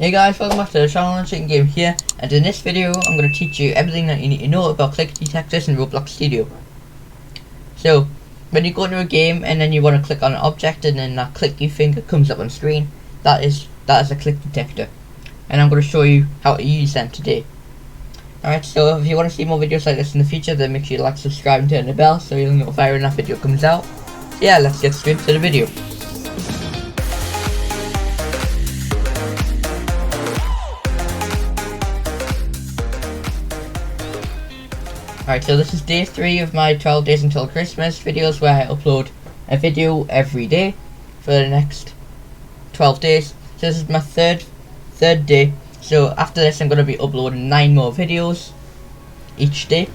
Hey guys, welcome back to the channel. Chicken Game here, and in this video I'm going to teach you everything that you need to know about click detectors in Roblox Studio. So when you go into a game and then you want to click on an object and then that clicky finger comes up on screen, that is a click detector, and I'm going to show you how to use them today. Alright, so if you want to see more videos like this in the future, then make sure you like, subscribe and turn the bell so you'll know when that video comes out. So yeah, let's get straight to the video. Alright, so this is day 3 of my 12 days until Christmas videos, where I upload a video every day for the next 12 days. So this is my third day. So after this I'm going to be uploading 9 more videos each day.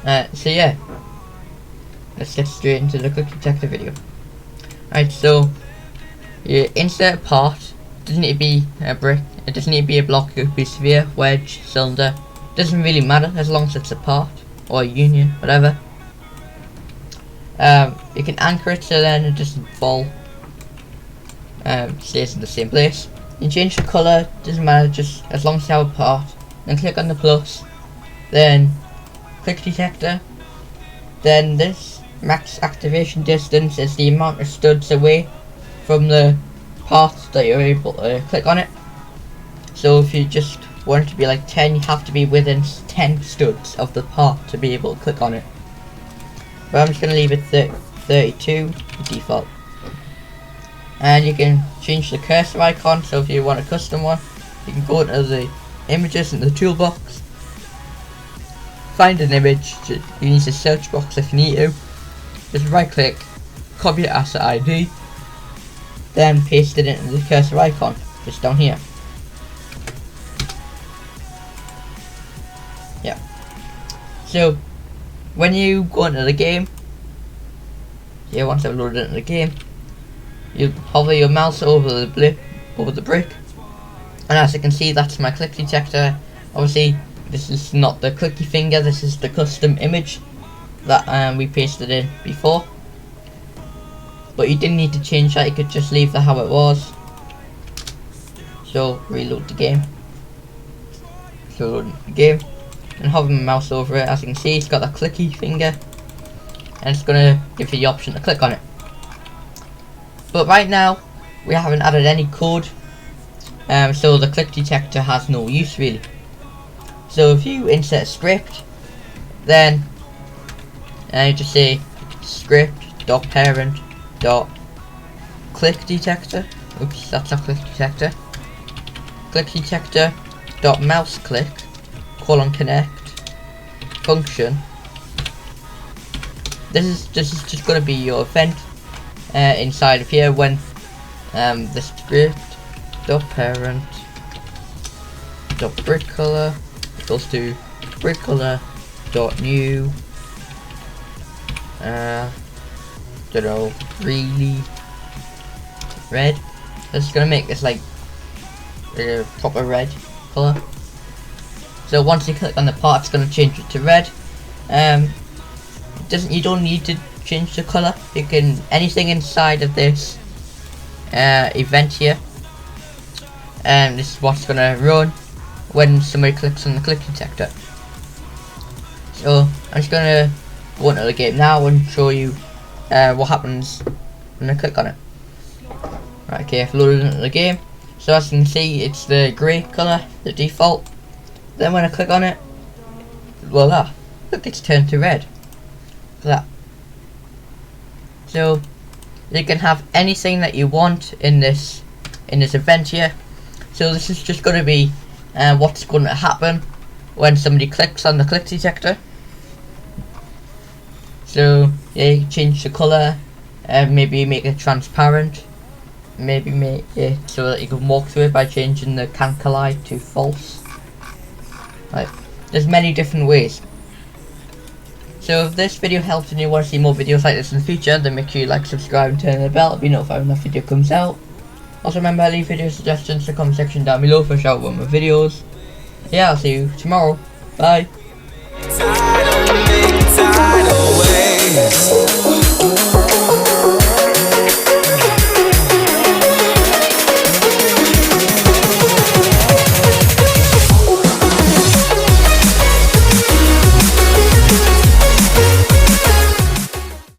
So yeah, let's get straight into the click detector video. Alright, so you insert a part. It doesn't need to be a brick, it doesn't need to be a block, it could be sphere, wedge, cylinder. Doesn't really matter as long as it's a part or a union, whatever. You can anchor it so then it doesn't fall. Stays in the same place. You can change the colour, doesn't matter, just as long as you have a part. Then click on the plus, then click detector. Then this max activation distance is the amount of studs away from the part that you're able to click on it. So if you just want it to be like 10, you have to be within 10 studs of the part to be able to click on it. But I'm just going to leave it 32 default. And you can change the cursor icon, so if you want a custom one, you can go into the images in the toolbox, find an image, you can use the search box if you need to, just right click, copy it as the ID, then paste it into the cursor icon, just down here. Yeah. So when you go into the game, once I've loaded into the game, you hover your mouse over the brick, and as you can see, that's my click detector. Obviously this is not the clicky finger, this is the custom image that we pasted in before, but you didn't need to change that, you could just leave that how it was. So reload the game, and hover my mouse over it. As you can see, it's got that clicky finger, and it's gonna give you the option to click on it. But right now we haven't added any code, so the click detector has no use really. So if you insert a script, then you just say script.parent.click detector. Oops, that's not click detector. Click detector dot mouse click :connect function. This is just going to be your event inside of here when the script dot parent dot brick color equals to brick color dot new don't know, really red. This is gonna make this like a proper red color. So once you click on the part, it's gonna change it to red. You don't need to change the color. You can, anything inside of this event here, and this is what's gonna run when somebody clicks on the click detector. So I'm just gonna go into the game now and show you what happens when I click on it. Right, okay, I've loaded into the game. So as you can see, it's the grey color, the default. Then when I click on it, voila, look, it's turned to red. Look at that. So you can have anything that you want in this event here. So this is just going to be what's going to happen when somebody clicks on the click detector. So yeah, you can change the color, maybe make it transparent, maybe make it so that you can walk through it by changing the can't collide to false. Right, there's many different ways. So if this video helps and you want to see more videos like this in the future, then make sure you like, subscribe and turn on the bell to be notified when that video comes out. Also remember, leave video suggestions in the comment section down below for a shout out on my videos. Yeah, I'll see you tomorrow. Bye.